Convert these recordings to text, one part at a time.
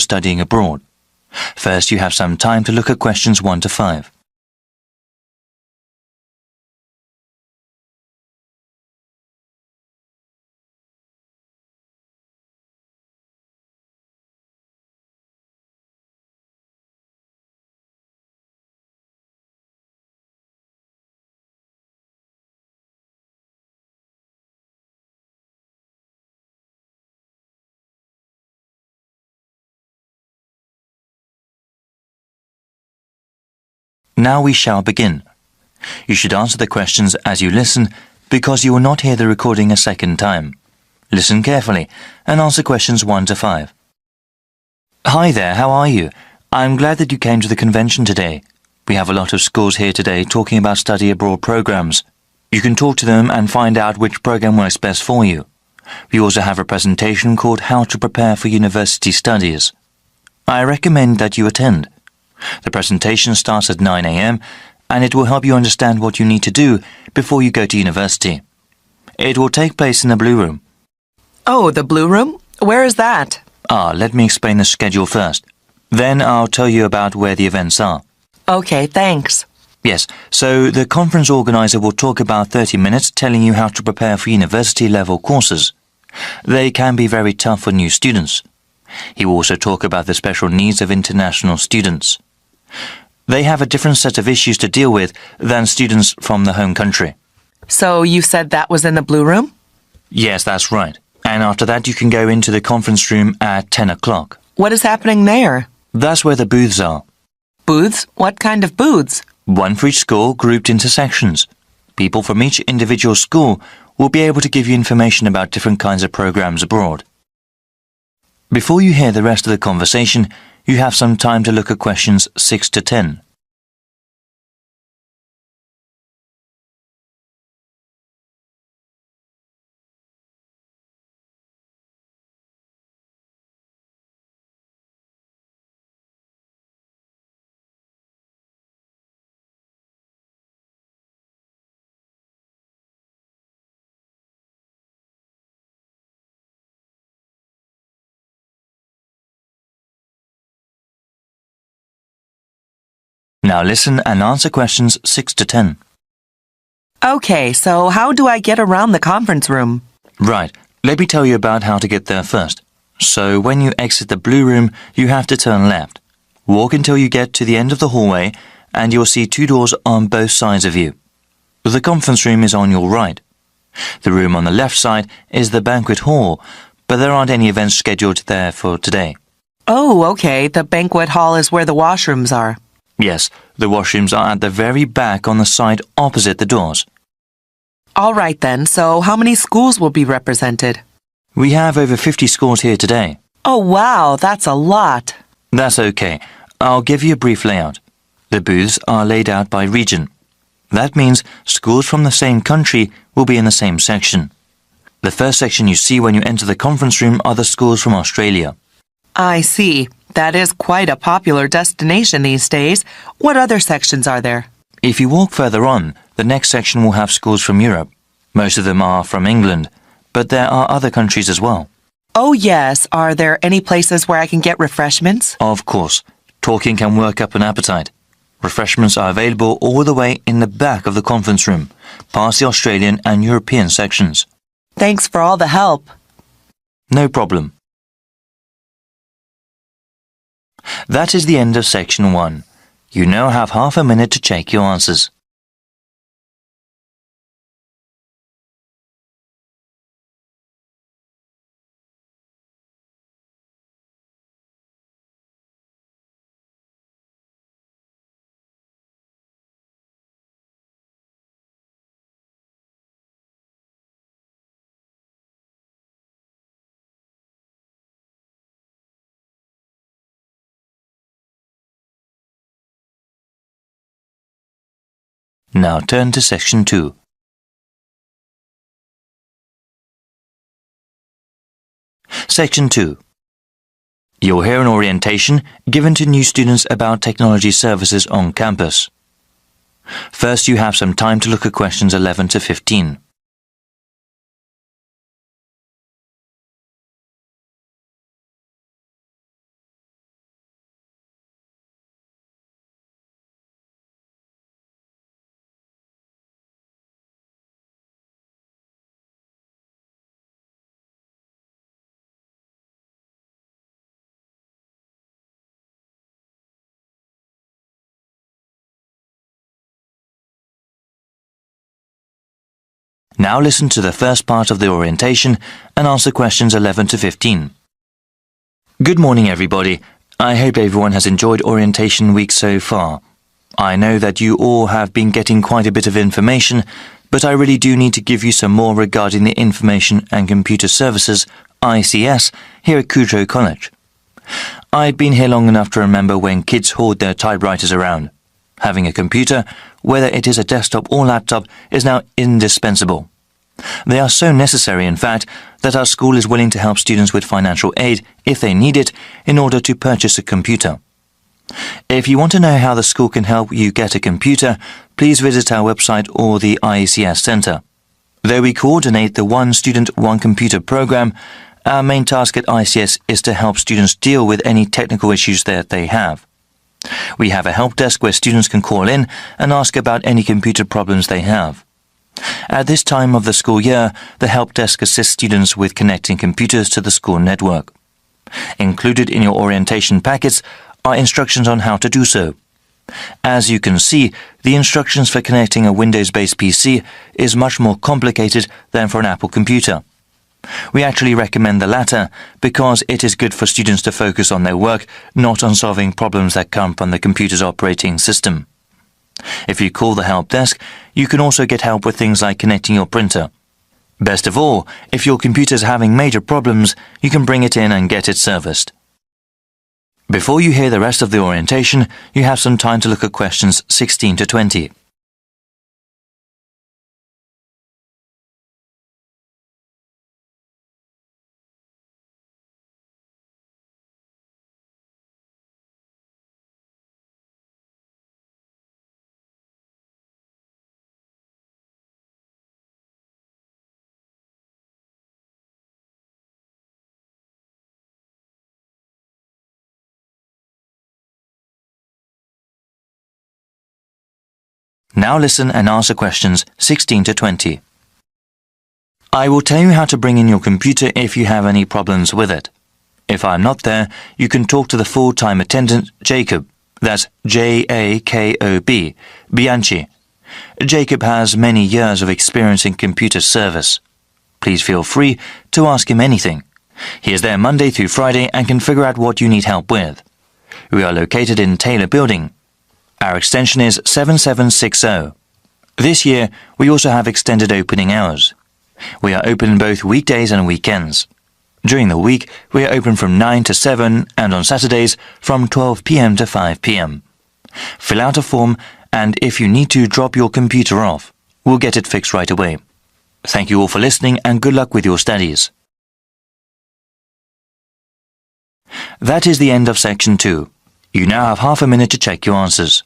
studying abroad. First, you have some time to look at questions 1 to 5. Now we shall begin. You should answer the questions as you listen because you will not hear the recording a second time. Listen carefully and answer questions 1 to 5. Hi there, how are you? I'm glad that you came to the convention today. We have a lot of schools here today talking about study abroad programs. You can talk to them and find out which program works best for you. We also have a presentation called How to Prepare for University Studies. I recommend that you attend. The presentation starts at 9 a.m. and it will help you understand what you need to do before you go to university. It will take place in the Blue Room. Oh, the Blue Room? Where is that? Let me explain the schedule first. Then I'll tell you about where the events are. Okay, thanks. Yes, so the conference organizer will talk about 30 minutes telling you how to prepare for university-level courses. They can be very tough for new students. He will also talk about the special needs of international students. They have a different set of issues to deal with than students from the home country. So you said that was in the Blue Room? Yes, that's right. And after that you can go into the conference room at 10 o'clock. What is happening there? That's where the booths are. Booths? What kind of booths? One for each school grouped into sections. People from each individual school will be able to give you information about different kinds of programs abroad. Before you hear the rest of the conversation, you have some time to look at questions 6 to 10. Now listen and answer questions 6 to 10. Okay, so how do I get around the conference room? Right, let me tell you about how to get there first. So when you exit the Blue Room, you have to turn left. Walk until you get to the end of the hallway and you'll see 2 doors on both sides of you. The conference room is on your right. The room on the left side is the banquet hall, but there aren't any events scheduled there for today. Oh, okay, the banquet hall is where the washrooms are. Yes, the washrooms are at the very back on the side opposite the doors. All right then, so how many schools will be represented? We have over 50 schools here today. Oh wow, that's a lot. That's okay. I'll give you a brief layout. The booths are laid out by region. That means schools from the same country will be in the same section. The first section you see when you enter the conference room are the schools from Australia. I see. That is quite a popular destination these days. What other sections are there? If you walk further on, the next section will have schools from Europe. Most of them are from England, but there are other countries as well. Oh yes, are there any places where I can get refreshments? Of course. Talking can work up an appetite. Refreshments are available all the way in the back of the conference room, past the Australian and European sections. Thanks for all the help. No problem. That is the end of section 1. You now have half a minute to check your answers. Now turn to section 2. Section 2. You'll hear an orientation given to new students about technology services on campus. First, you have some time to look at questions 11 to 15. Now listen to the first part of the orientation and answer questions 11 to 15. Good morning, everybody. I hope everyone has enjoyed orientation week so far. I know that you all have been getting quite a bit of information, but I really do need to give you some more regarding the Information and Computer Services, ICS, here at Kudrow College. I'd been here long enough to remember when kids hauled their typewriters around. Having a computer, whether it is a desktop or laptop, is now indispensable. They are so necessary, in fact, that our school is willing to help students with financial aid, if they need it, in order to purchase a computer. If you want to know how the school can help you get a computer, please visit our website or the ICS Centre. Though we coordinate the One Student, One Computer program, our main task at ICS is to help students deal with any technical issues that they have. We have a help desk where students can call in and ask about any computer problems they have. At this time of the school year, the help desk assists students with connecting computers to the school network. Included in your orientation packets are instructions on how to do so. As you can see, the instructions for connecting a Windows-based PC is much more complicated than for an Apple computer. We actually recommend the latter because it is good for students to focus on their work, not on solving problems that come from the computer's operating system. If you call the help desk, you can also get help with things like connecting your printer. Best of all, if your computer is having major problems, you can bring it in and get it serviced. Before you hear the rest of the orientation, you have some time to look at questions 16 to 20. Now listen and answer questions 16 to 20. I will tell you how to bring in your computer if you have any problems with it. If I'm not there, you can talk to the full-time attendant, Jacob. That's J-A-K-O-B, Bianchi. Jacob has many years of experience in computer service. Please feel free to ask him anything. He is there Monday through Friday and can figure out what you need help with. We are located in Taylor Building. Our extension is 7760. This year, we also have extended opening hours. We are open both weekdays and weekends. During the week, we are open from 9 to 7 and on Saturdays from 12 p.m. to 5 p.m. Fill out a form and if you need to drop your computer off, we'll get it fixed right away. Thank you all for listening and good luck with your studies. That is the end of section 2. You now have half a minute to check your answers.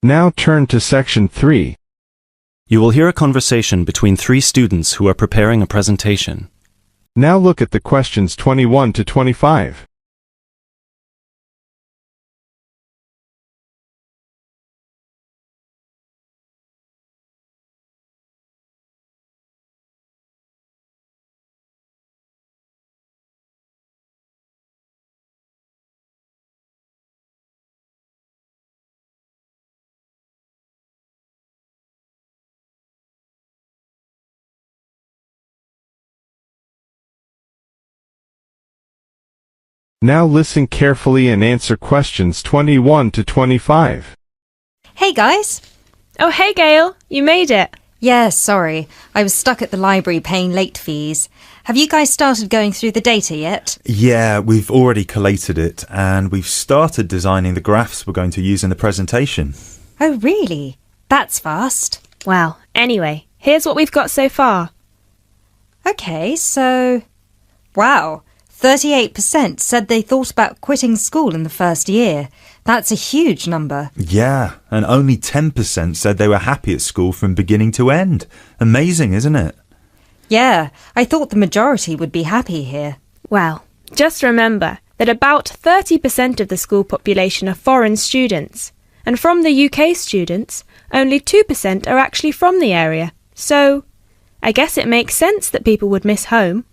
Now turn to section 3. You will hear a conversation between 3 students who are preparing a presentation. Now look at the questions 21 to 25. Now listen carefully and answer questions 21 to 25. Hey guys! Oh, hey Gail, you made it. Yeah, sorry. I was stuck at the library paying late fees. Have you guys started going through the data yet? Yeah, we've already collated it and we've started designing the graphs we're going to use in the presentation. Oh, really? That's fast. Well, anyway, here's what we've got so far. Okay, so... Wow, 38% said they thought about quitting school in the first year. That's a huge number. Yeah, and only 10% said they were happy at school from beginning to end. Amazing, isn't it? Yeah, I thought the majority would be happy here. Well, just remember that about 30% of the school population are foreign students, and from the UK students, only 2% are actually from the area. So, I guess it makes sense that people would miss home.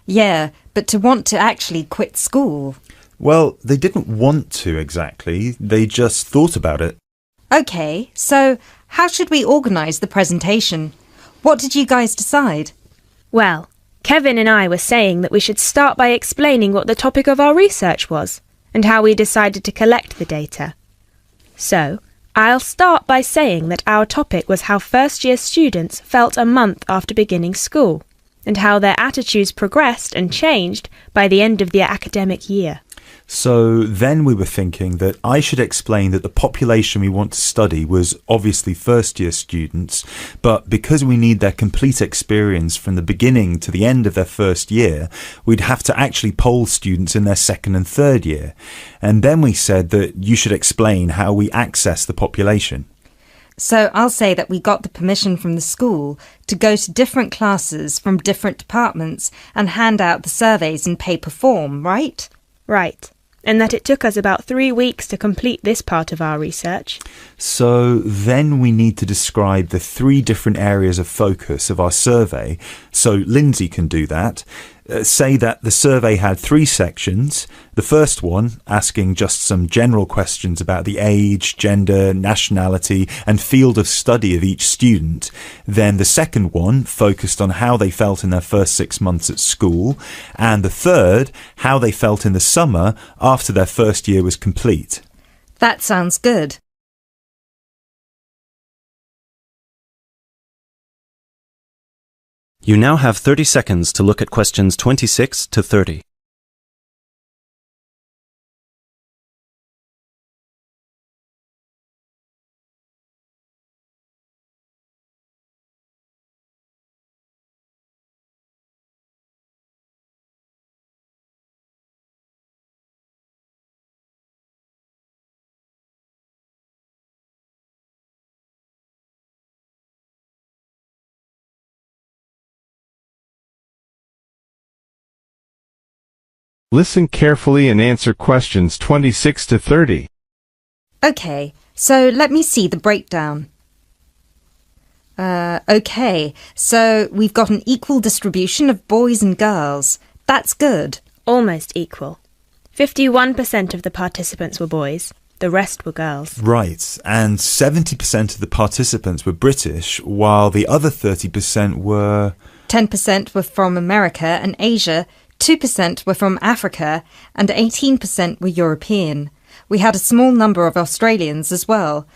Yeah, but to want to actually quit school. Well, they didn't want to exactly, they just thought about it. OK, so how should we organise the presentation? What did you guys decide? Well, Kevin and I were saying that we should start by explaining what the topic of our research was, and how we decided to collect the data. So, I'll start by saying that our topic was how first-year students felt a month after beginning school, and how their attitudes progressed and changed by the end of the academic year. So then we were thinking that I should explain that the population we want to study was obviously first-year students, but because we need their complete experience from the beginning to the end of their first year, we'd have to actually poll students in their second and third year. And then we said that you should explain how we access the population. So I'll say that we got the permission from the school to go to different classes from different departments and hand out the surveys in paper form, right? Right. And that it took us about 3 weeks to complete this part of our research. So then we need to describe the 3 different areas of focus of our survey. So Lindsay can do that. Say that the survey had 3 sections. The first one asking just some general questions about the age, gender, nationality and field of study of each student. Then the second one focused on how they felt in their first 6 months at school. And the third, how they felt in the summer after their first year was complete. That sounds good. You now have 30 seconds to look at questions 26 to 30. Listen carefully and answer questions 26 to 30. OK, so let me see the breakdown. OK, so we've got an equal distribution of boys and girls. That's good. Almost equal. 51% of the participants were boys, the rest were girls. Right, and 70% of the participants were British, while the other 30% were... 10% were from America and Asia, 2% were from Africa, and 18% were European. We had a small number of Australians as well,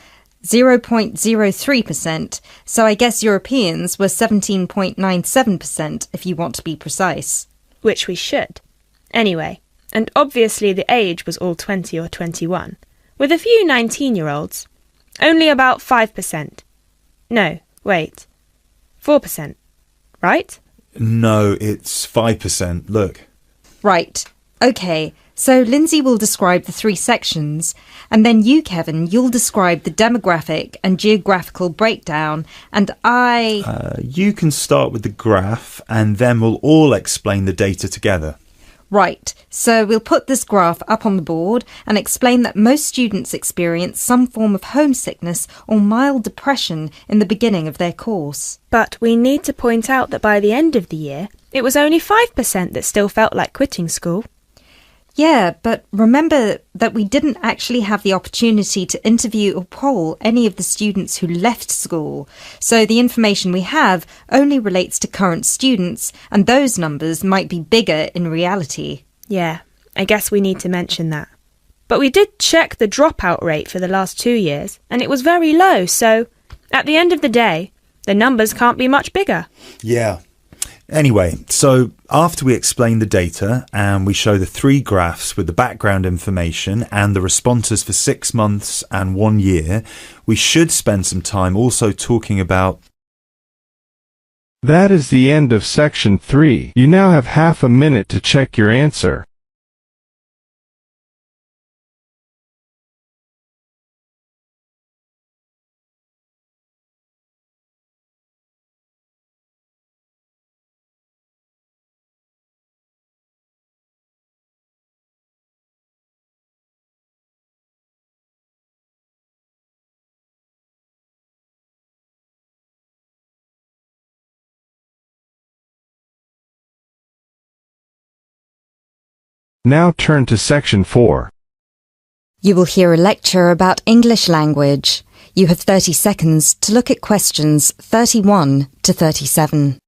0.03%, so I guess Europeans were 17.97% if you want to be precise. Which we should. Anyway, and obviously the age was all 20 or 21, with a few 19-year-olds. Only about 5%. No, wait. 4%. Right? No, it's 5%. Look. Right. OK, so Lindsay will describe the 3 sections, and then you, Kevin, you'll describe the demographic and geographical breakdown, and You can start with the graph, and then we'll all explain the data together. Right, so we'll put this graph up on the board and explain that most students experience some form of homesickness or mild depression in the beginning of their course. But we need to point out that by the end of the year, it was only 5% that still felt like quitting school. Yeah, but remember that we didn't actually have the opportunity to interview or poll any of the students who left school, so the information we have only relates to current students, and those numbers might be bigger in reality. Yeah, I guess we need to mention that. But we did check the dropout rate for the last 2 years, and it was very low, so at the end of the day, the numbers can't be much bigger. Yeah. Anyway, so after we explain the data and we show the 3 graphs with the background information and the responses for 6 months and 1 year, we should spend some time also talking about... That is the end of section 3. You now have half a minute to check your answer. Now turn to section 4. You will hear a lecture about English language. You have 30 seconds to look at questions 31 to 37.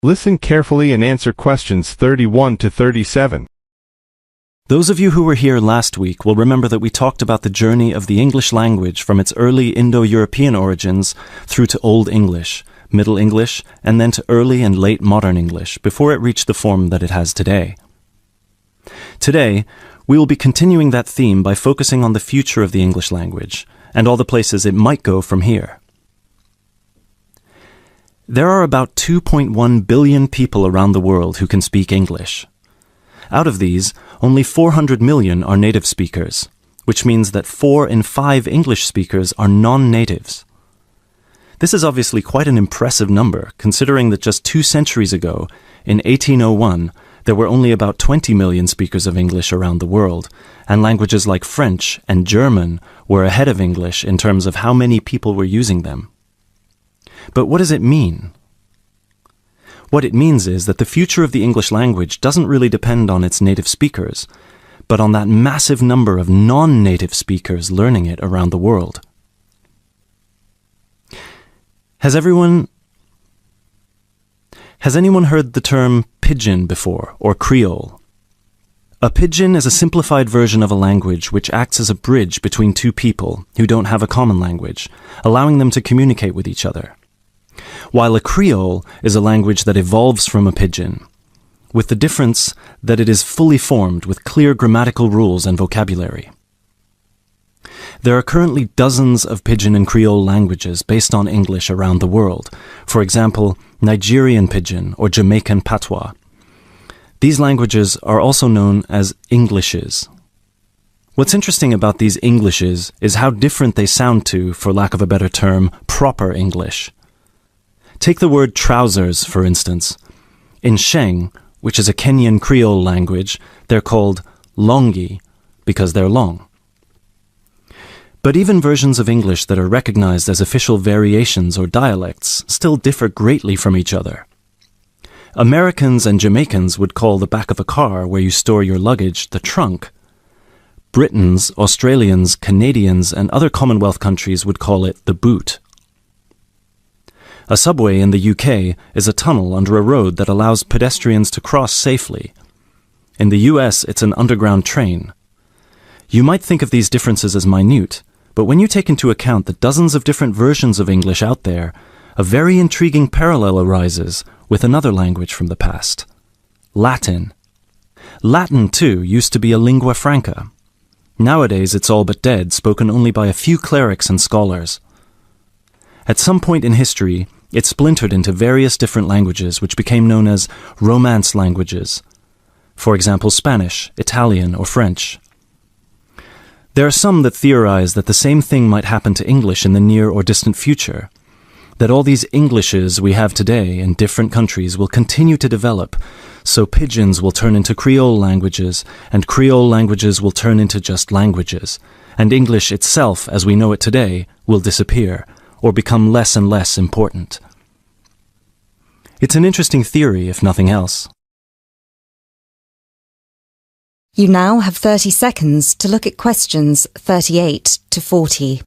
Listen carefully and answer questions 31 to 37. Those of you who were here last week will remember that we talked about the journey of the English language from its early Indo-European origins through to Old English, Middle English, and then to early and late modern English before it reached the form that it has today. Today, we will be continuing that theme by focusing on the future of the English language and all the places it might go from here. There are about 2.1 billion people around the world who can speak English. Out of these, only 400 million are native speakers, which means that 4 in 5 English speakers are non-natives. This is obviously quite an impressive number, considering that just 2 centuries ago, in 1801, there were only about 20 million speakers of English around the world, and languages like French and German were ahead of English in terms of how many people were using them. But what does it mean? What it means is that the future of the English language doesn't really depend on its native speakers, but on that massive number of non-native speakers learning it around the world. Has anyone heard the term pidgin before, or Creole? A pidgin is a simplified version of a language which acts as a bridge between two people who don't have a common language, allowing them to communicate with each other. While a Creole is a language that evolves from a pidgin, with the difference that it is fully formed with clear grammatical rules and vocabulary. There are currently dozens of Pidgin and Creole languages based on English around the world, for example, Nigerian Pidgin or Jamaican Patois. These languages are also known as Englishes. What's interesting about these Englishes is how different they sound to, for lack of a better term, proper English. Take the word trousers, for instance. In Sheng, which is a Kenyan Creole language, they're called longi because they're long. But even versions of English that are recognized as official variations or dialects still differ greatly from each other. Americans and Jamaicans would call the back of a car where you store your luggage the trunk. Britons, Australians, Canadians, and other Commonwealth countries would call it the boot. A subway in the UK is a tunnel under a road that allows pedestrians to cross safely. In the US, it's an underground train. You might think of these differences as minute, but when you take into account the dozens of different versions of English out there, a very intriguing parallel arises with another language from the past: Latin. Latin, too, used to be a lingua franca. Nowadays, it's all but dead, spoken only by a few clerics and scholars. At some point in history, it splintered into various different languages which became known as Romance languages. For example, Spanish, Italian, or French. There are some that theorize that the same thing might happen to English in the near or distant future, that all these Englishes we have today in different countries will continue to develop, so pidgins will turn into Creole languages, and Creole languages will turn into just languages, and English itself, as we know it today, will disappear, or become less and less important. It's an interesting theory, if nothing else. You now have 30 seconds to look at questions 38 to 40.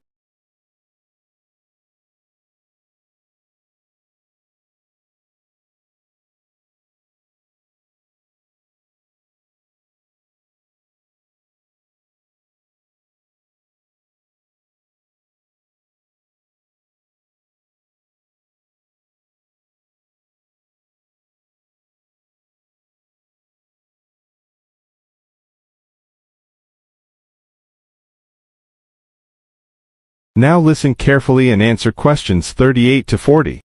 Now listen carefully and answer questions 38 to 40.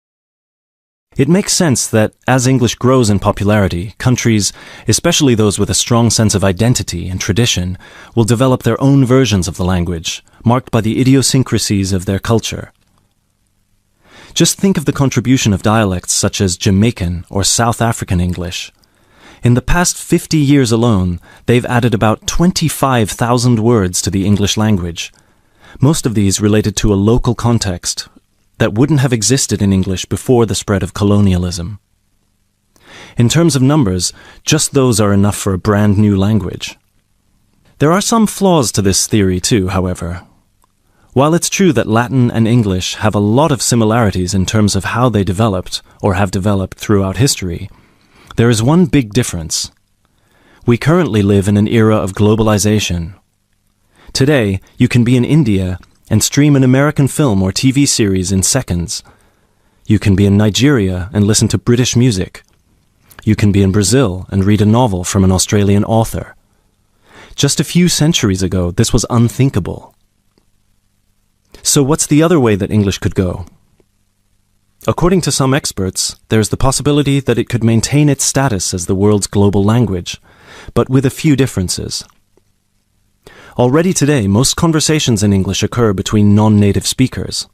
It makes sense that as English grows in popularity, countries, especially those with a strong sense of identity and tradition, will develop their own versions of the language, marked by the idiosyncrasies of their culture. Just think of the contribution of dialects such as Jamaican or South African English. In the past 50 years alone, they've added about 25,000 words to the English language. Most of these related to a local context that wouldn't have existed in English before the spread of colonialism. In terms of numbers, just those are enough for a brand new language. There are some flaws to this theory too, however. While it's true that Latin and English have a lot of similarities in terms of how they developed, or have developed throughout history, there is one big difference. We currently live in an era of globalization. Today, you can be in India and stream an American film or TV series in seconds. You can be in Nigeria and listen to British music. You can be in Brazil and read a novel from an Australian author. Just a few centuries ago, this was unthinkable. So what's the other way that English could go? According to some experts, there's the possibility that it could maintain its status as the world's global language, but with a few differences. Already today, most conversations in English occur between non-native speakers.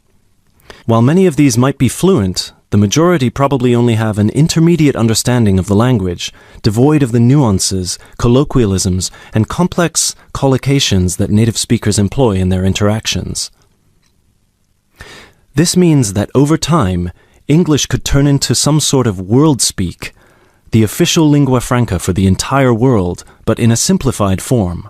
While many of these might be fluent, the majority probably only have an intermediate understanding of the language, devoid of the nuances, colloquialisms, and complex collocations that native speakers employ in their interactions. This means that over time, English could turn into some sort of world speak, the official lingua franca for the entire world, but in a simplified form.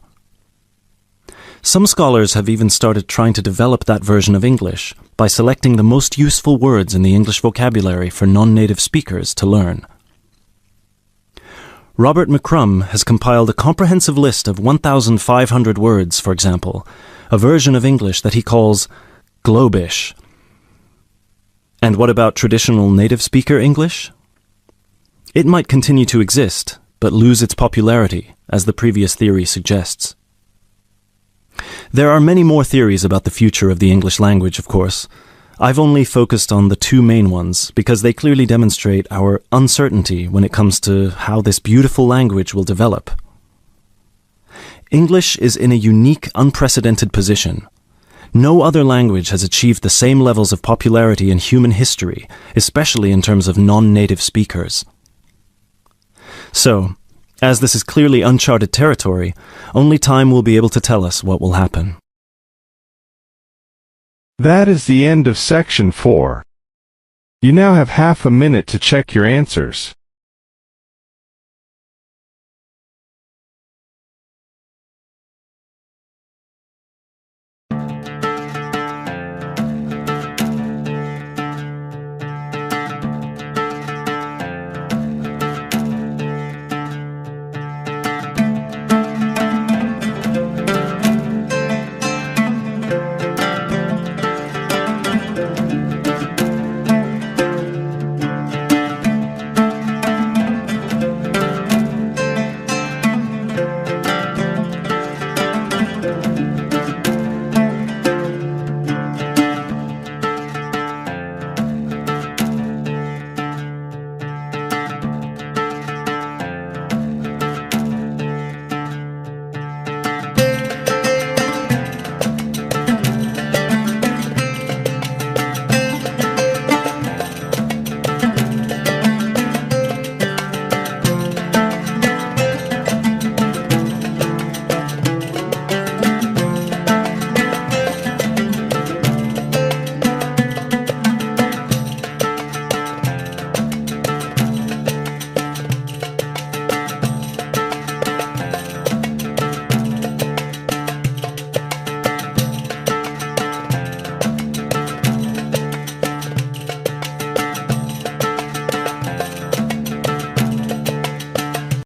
Some scholars have even started trying to develop that version of English by selecting the most useful words in the English vocabulary for non-native speakers to learn. Robert McCrum has compiled a comprehensive list of 1,500 words, for example, a version of English that he calls Globish. And what about traditional native speaker English? It might continue to exist, but lose its popularity, as the previous theory suggests. There are many more theories about the future of the English language, of course. I've only focused on the two main ones because they clearly demonstrate our uncertainty when it comes to how this beautiful language will develop. English is in a unique, unprecedented position. No other language has achieved the same levels of popularity in human history, especially in terms of non-native speakers. So, as this is clearly uncharted territory, only time will be able to tell us what will happen. That is the end of section 4. You now have half a minute to check your answers.